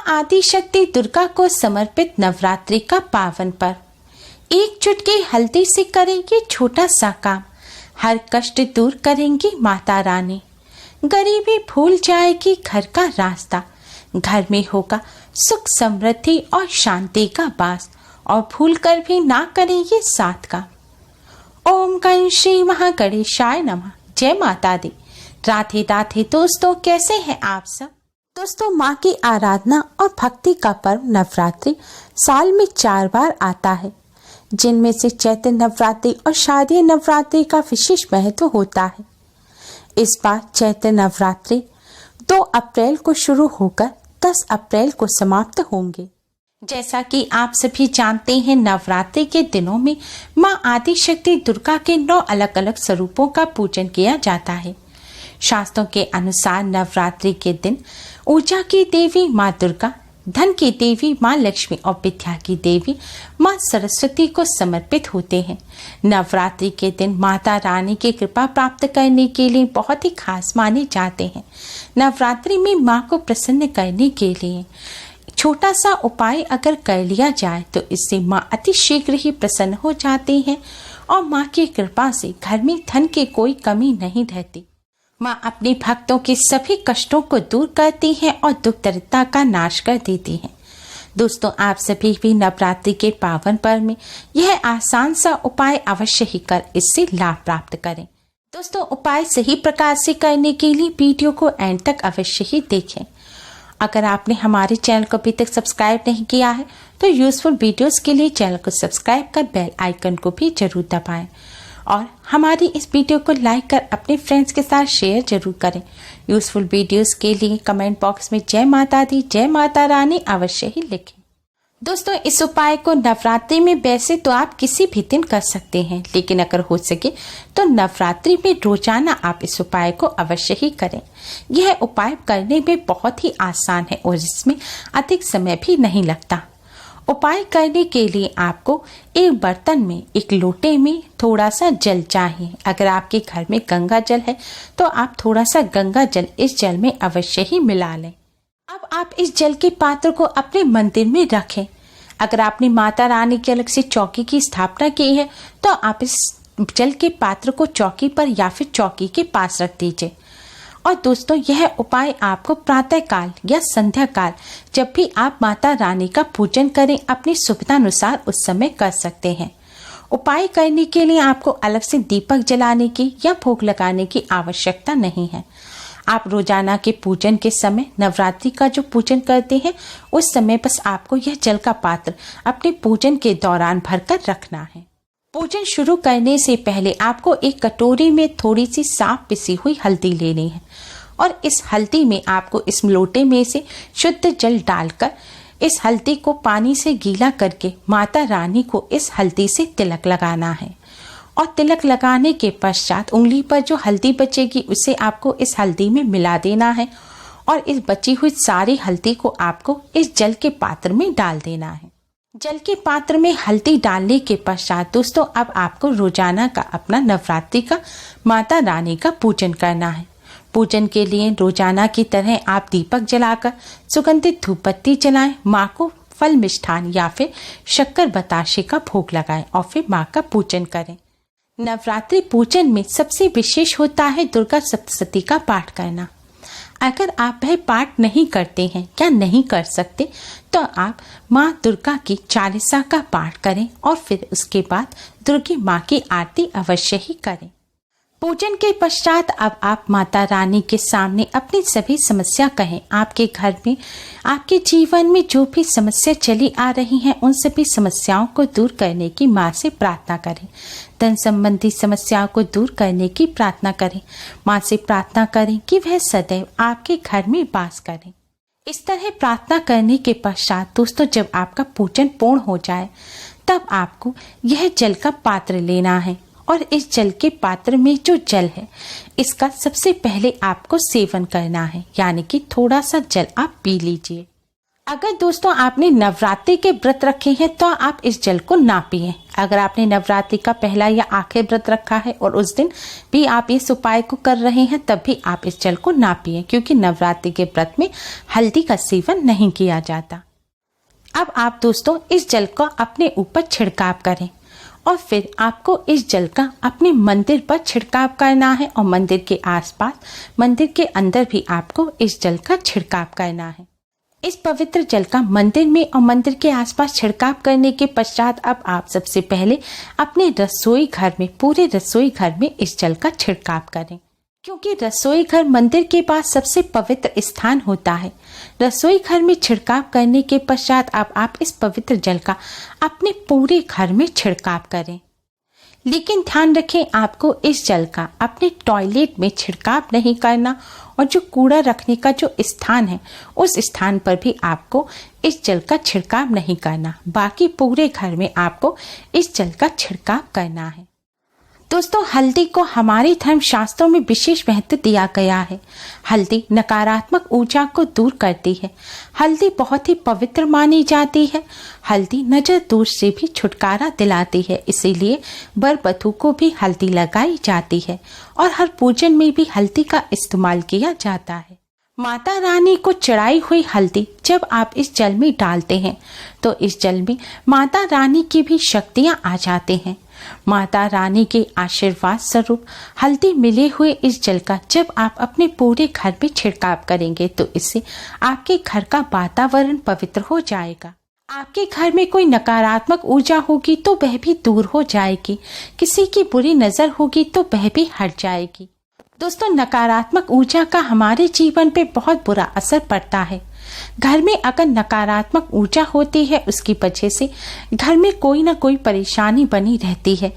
आदि शक्ति दुर्गा को समर्पित नवरात्रि का पावन पर्व। एक चुटकी हल्दी से करेंगे छोटा सा काम, हर कष्ट दूर करेंगी माता रानी। गरीबी भूल जाएगी घर का रास्ता, घर में होगा सुख समृद्धि और शांति का वास, और भूल कर भी ना करेंगे साथ का। ओम गण श्री महागणेशाय नमः। जय माता दी। राधे राधे दोस्तों, कैसे हैं आप सब। दोस्तों, माँ की आराधना और भक्ति का पर्व नवरात्रि साल में 4 बार आता है, जिनमें से चैत्र नवरात्रि और शारदीय नवरात्रि का विशेष महत्व होता है। इस बार चैत्र नवरात्रि 2 अप्रैल को शुरू होकर 10 अप्रैल को समाप्त होंगे। जैसा कि आप सभी जानते हैं, नवरात्रि के दिनों में माँ आदि शक्ति दुर्गा के 9 अलग अलग स्वरूपों का पूजन किया जाता है। शास्त्रों के अनुसार नवरात्रि के दिन ऊर्जा की देवी माँ दुर्गा, धन की देवी माँ लक्ष्मी और विद्या की देवी माँ सरस्वती को समर्पित होते हैं। नवरात्रि के दिन माता रानी की कृपा प्राप्त करने के लिए बहुत ही खास माने जाते हैं। नवरात्रि में माँ को प्रसन्न करने के लिए छोटा सा उपाय अगर कर लिया जाए तो इससे माँ अति शीघ्र ही प्रसन्न हो जाती हैं और माँ की कृपा से घर में धन की कोई कमी नहीं रहती। माँ अपने भक्तों के सभी कष्टों को दूर करती हैं और दुख दरिद्रता का नाश कर देती हैं। दोस्तों, आप सभी भी नवरात्रि के पावन पर्व में यह आसान सा उपाय अवश्य ही कर इससे लाभ प्राप्त करें। दोस्तों, उपाय सही प्रकार से करने के लिए वीडियो को एंड तक अवश्य ही देखें। अगर आपने हमारे चैनल को अभी तक सब्सक्राइब नहीं किया है तो यूजफुल वीडियोस के लिए चैनल को सब्सक्राइब कर बेल आइकन को भी जरूर दबाएं और हमारी इस वीडियो को लाइक कर अपने फ्रेंड्स के साथ शेयर जरूर करें। यूजफुल वीडियोस के लिए कमेंट बॉक्स में जय माता दी, जय माता रानी अवश्य ही लिखें। दोस्तों, इस उपाय को नवरात्रि में वैसे तो आप किसी भी दिन कर सकते हैं, लेकिन अगर हो सके तो नवरात्रि में रोजाना आप इस उपाय को अवश्य ही करें। यह उपाय करने में बहुत ही आसान है और इसमें अधिक समय भी नहीं लगता। उपाय करने के लिए आपको एक बर्तन में, एक लोटे में थोड़ा सा जल चाहिए। अगर आपके घर में गंगा जल है तो आप थोड़ा सा गंगा जल इस जल में अवश्य ही मिला लें। अब आप इस जल के पात्र को अपने मंदिर में रखें। अगर आपने माता रानी की अलग से चौकी की स्थापना की है तो आप इस जल के पात्र को चौकी पर या फिर चौकी के पास रख दीजिए। और दोस्तों, यह उपाय आपको प्रातः काल या संध्या काल जब भी आप माता रानी का पूजन करें अपनी सुविधा अनुसार उस समय कर सकते हैं। उपाय करने के लिए आपको अलग से दीपक जलाने की या भोग लगाने की आवश्यकता नहीं है। आप रोजाना के पूजन के समय, नवरात्रि का जो पूजन करते हैं उस समय बस आपको यह जल का पात्र अपने पूजन के दौरान भरकर रखना है। पूजन शुरू करने से पहले आपको एक कटोरी में थोड़ी सी साफ पिसी हुई हल्दी लेनी है और इस हल्दी में आपको इस लोटे में से शुद्ध जल डालकर इस हल्दी को पानी से गीला करके माता रानी को इस हल्दी से तिलक लगाना है। और तिलक लगाने के पश्चात उंगली पर जो हल्दी बचेगी उसे आपको इस हल्दी में मिला देना है और इस बची हुई सारी हल्दी को आपको इस जल के पात्र में डाल देना है। जल के पात्र में हल्दी डालने के पश्चात दोस्तों, अब आपको रोजाना का अपना नवरात्रि का माता रानी का पूजन करना है। पूजन के लिए रोजाना की तरह आप दीपक जलाकर सुगंधित धूप बत्ती जलाएं, माँ को फल मिष्ठान या फिर शक्कर बताशे का भोग लगाएं और फिर माँ का पूजन करें। नवरात्रि पूजन में सबसे विशेष होता है दुर्गा सप्तशती का पाठ करना। अगर आप वह पाठ नहीं करते हैं या नहीं कर सकते तो आप माँ दुर्गा की चालीसा का पाठ करें और फिर उसके बाद दुर्गी माँ की आरती अवश्य ही करें। पूजन के पश्चात अब आप माता रानी के सामने अपनी सभी समस्या कहें। आपके घर में, आपके जीवन में जो भी समस्या चली आ रही हैं उन सभी समस्याओं को दूर करने की माँ से प्रार्थना करें। धन संबंधी समस्याओं को दूर करने की प्रार्थना करें। माँ से प्रार्थना करें कि वह सदैव आपके घर में वास करें। इस तरह प्रार्थना करने के पश्चात दोस्तों, जब आपका पूजन पूर्ण हो जाए तब आपको यह जल का पात्र लेना है और इस जल के पात्र में जो जल है इसका सबसे पहले आपको सेवन करना है, यानी कि थोड़ा सा जल आप पी लीजिए। अगर दोस्तों आपने नवरात्रि के व्रत रखे हैं तो आप इस जल को ना पिए। अगर आपने नवरात्रि का पहला या आखिरी व्रत रखा है और उस दिन भी आप इस उपाय को कर रहे हैं तब भी आप इस जल को ना पिए, क्योंकि नवरात्रि के व्रत में हल्दी का सेवन नहीं किया जाता। अब आप दोस्तों इस जल को अपने ऊपर छिड़काव करें और फिर आपको इस जल का अपने मंदिर पर छिड़काव करना है और मंदिर के आसपास, मंदिर के अंदर भी आपको इस जल का छिड़काव करना है। इस पवित्र जल का मंदिर में और मंदिर के आसपास छिड़काव करने के पश्चात अब आप सबसे पहले अपने रसोई घर में, पूरे रसोई घर में इस जल का छिड़काव करें, क्योंकि रसोई घर मंदिर के पास सबसे पवित्र स्थान होता है। रसोई घर में छिड़काव करने के पश्चात अब आप इस पवित्र जल का अपने पूरे घर में छिड़काव करें। लेकिन ध्यान रखें, आपको इस जल का अपने टॉयलेट में छिड़काव नहीं करना और जो कूड़ा रखने का जो स्थान है उस स्थान पर भी आपको इस जल का छिड़काव नहीं करना। बाकी पूरे घर में आपको इस जल का छिड़काव करना है। दोस्तों, हल्दी को हमारे धर्म शास्त्रों में विशेष महत्व दिया गया है। हल्दी नकारात्मक ऊर्जा को दूर करती है। हल्दी बहुत ही पवित्र मानी जाती है। हल्दी नजर दोष से भी छुटकारा दिलाती है, इसीलिए वर वधू को भी हल्दी लगाई जाती है और हर पूजन में भी हल्दी का इस्तेमाल किया जाता है। माता रानी को चढ़ाई हुई हल्दी जब आप इस जल में डालते हैं तो इस जल में माता रानी की भी शक्तियां आ जाती हैं। माता रानी के आशीर्वाद स्वरूप हल्दी मिले हुए इस जल का जब आप अपने पूरे घर में छिड़काव करेंगे तो इससे आपके घर का वातावरण पवित्र हो जाएगा। आपके घर में कोई नकारात्मक ऊर्जा होगी तो वह भी दूर हो जाएगी। किसी की बुरी नजर होगी तो वह भी हट जाएगी। दोस्तों, नकारात्मक ऊर्जा का हमारे जीवन पे बहुत बुरा असर पड़ता है। घर में अगर नकारात्मक ऊर्जा होती है उसकी वजह से घर में कोई ना कोई परेशानी बनी रहती है,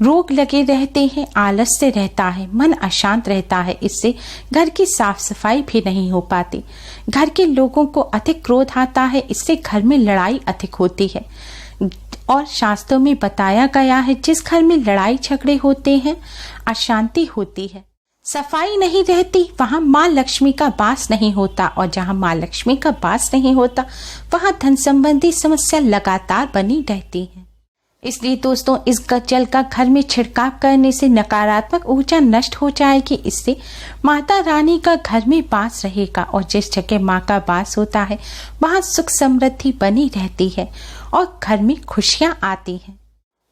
रोग लगे रहते हैं, आलस्य रहता है, मन अशांत रहता है। इससे घर की साफ सफाई भी नहीं हो पाती। घर के लोगों को अधिक क्रोध आता है, इससे घर में लड़ाई अधिक होती है। और शास्त्रों में बताया गया है जिस घर में लड़ाई झगड़े होते हैं, अशांति होती है, सफाई नहीं रहती, वहां माँ लक्ष्मी का वास नहीं होता और जहां माँ लक्ष्मी का वास नहीं होता वहां धन संबंधी समस्या लगातार बनी रहती है। इसलिए दोस्तों, इस जल का घर में छिड़काव करने से नकारात्मक ऊर्जा नष्ट हो जाएगी। इससे माता रानी का घर में वास रहेगा और जिस जगह माँ का वास होता है वहां सुख समृद्धि बनी रहती है और घर में खुशियां आती हैं।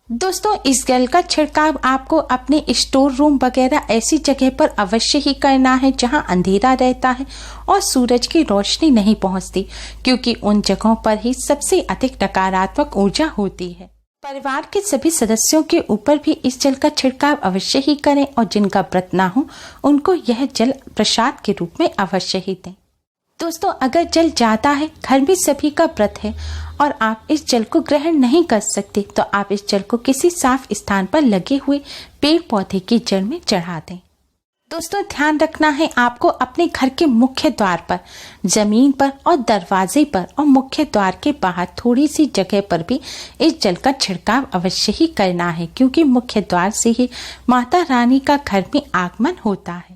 दोस्तों, इस जल का छिड़काव आपको अपने स्टोर रूम वगैरह ऐसी जगह पर अवश्य ही करना है जहां अंधेरा रहता है और सूरज की रोशनी नहीं पहुंचती, क्योंकि उन जगहों पर ही सबसे अधिक नकारात्मक ऊर्जा होती है। परिवार के सभी सदस्यों के ऊपर भी इस जल का छिड़काव अवश्य ही करें और जिनका व्रत ना हो उनको यह जल प्रसाद के रूप में अवश्य ही दें। दोस्तों, अगर जल जाता है, घर में सभी का व्रत है और आप इस जल को ग्रहण नहीं कर सकते तो आप इस जल को किसी साफ स्थान पर लगे हुए पेड़ पौधे की जड़ में चढ़ा दें। दोस्तों, ध्यान रखना है आपको अपने घर के मुख्य द्वार पर, जमीन पर और दरवाजे पर और मुख्य द्वार के बाहर थोड़ी सी जगह पर भी इस जल का छिड़काव अवश्य ही करना है, क्योंकि मुख्य द्वार से ही माता रानी का घर में आगमन होता है।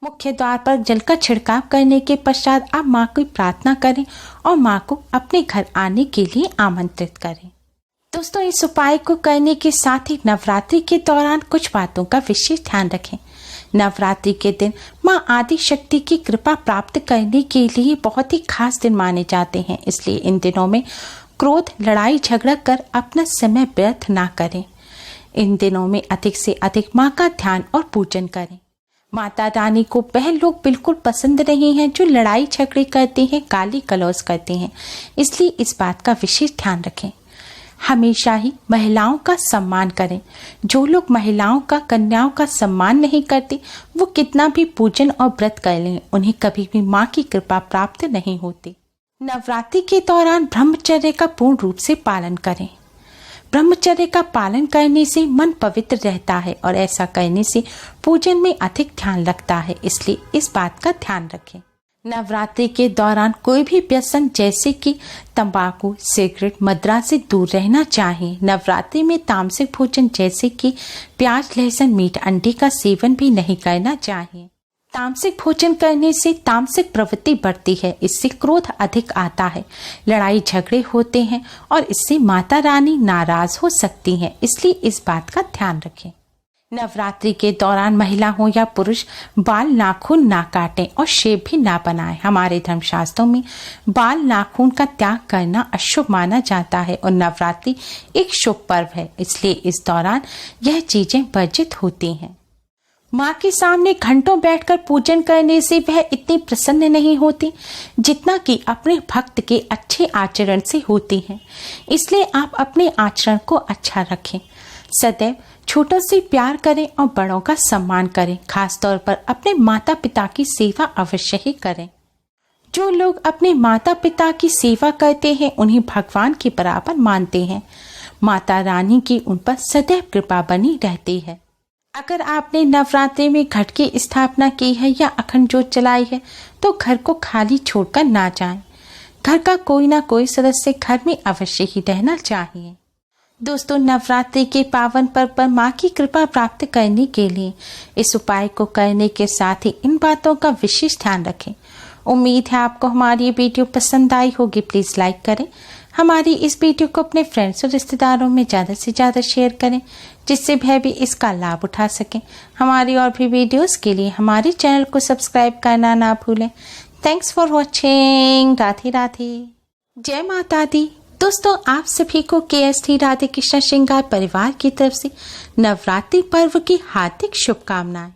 मुख्य द्वार पर जल का छिड़काव करने के पश्चात आप माँ की प्रार्थना करें और माँ को अपने घर आने के लिए आमंत्रित करें। दोस्तों, इस उपाय को करने के साथ ही नवरात्रि के दौरान कुछ बातों का विशेष ध्यान रखें। नवरात्रि के दिन माँ आदि शक्ति की कृपा प्राप्त करने के लिए बहुत ही खास दिन माने जाते हैं, इसलिए इन दिनों में क्रोध, लड़ाई झगड़ा कर अपना समय व्यर्थ ना करें। इन दिनों में अधिक से अधिक माँ का ध्यान और पूजन करें। माता रानी को वह लोग बिल्कुल पसंद नहीं हैं जो लड़ाई झगड़े करते हैं, गाली गलौज करते हैं, इसलिए इस बात का विशेष ध्यान रखें। हमेशा ही महिलाओं का सम्मान करें। जो लोग महिलाओं का, कन्याओं का सम्मान नहीं करते वो कितना भी पूजन और व्रत कर लें, उन्हें कभी भी माँ की कृपा प्राप्त नहीं होती। नवरात्रि के दौरान ब्रह्मचर्य का पूर्ण रूप से पालन करें। ब्रह्मचर्य का पालन करने से मन पवित्र रहता है और ऐसा करने से पूजन में अधिक ध्यान लगता है, इसलिए इस बात का ध्यान रखें। नवरात्रि के दौरान कोई भी व्यसन जैसे कि तंबाकू, सिगरेट, मदिरा से दूर रहना चाहिए। नवरात्रि में तामसिक भोजन जैसे कि प्याज, लहसुन, मीट, अंडे का सेवन भी नहीं करना चाहिए। तामसिक भोजन करने से तामसिक प्रवृत्ति बढ़ती है, इससे क्रोध अधिक आता है, लड़ाई झगड़े होते हैं और इससे माता रानी नाराज हो सकती हैं, इसलिए इस बात का ध्यान रखें। नवरात्रि के दौरान महिला हो या पुरुष बाल नाखून ना काटें और शेव भी ना बनाएं। हमारे धर्मशास्त्रों में बाल नाखून का त्याग करना अशुभ माना जाता है और नवरात्रि एक शुभ पर्व है, इसलिए इस दौरान यह चीजें वर्जित होती हैं। माँ के सामने घंटों बैठकर पूजन करने से वह इतनी प्रसन्न नहीं होती जितना कि अपने भक्त के अच्छे आचरण से होती है, इसलिए आप अपने आचरण को अच्छा रखें। सदैव छोटों से प्यार करें और बड़ों का सम्मान करें। खास तौर पर अपने माता पिता की सेवा अवश्य ही करें। जो लोग अपने माता पिता की सेवा करते हैं उन्हें भगवान के बराबर मानते हैं। माता रानी की उन पर सदैव कृपा बनी रहती है। अगर आपने नवरात्रि में घट की स्थापना की है या अखंड ज्योत जलाई है तो घर को खाली छोड़कर ना जाएं। घर का कोई ना कोई सदस्य घर में अवश्य ही रहना चाहिए। दोस्तों, नवरात्रि के पावन पर्व पर माँ की कृपा प्राप्त करने के लिए इस उपाय को करने के साथ ही इन बातों का विशेष ध्यान रखें। उम्मीद है आपको हमारी ये वीडियो पसंद आई होगी। प्लीज़ लाइक करें, हमारी इस वीडियो को अपने फ्रेंड्स और रिश्तेदारों में ज़्यादा से ज़्यादा शेयर करें जिससे वह भी इसका लाभ उठा सकें। हमारी और भी वीडियोस के लिए हमारे चैनल को सब्सक्राइब करना ना भूलें। Thanks for watching. Radhe Radhe, जय माता दी। दोस्तों, आप सभी को KST राधे कृष्ण श्रृंगार परिवार की तरफ से नवरात्रि पर्व की हार्दिक शुभकामनाएं।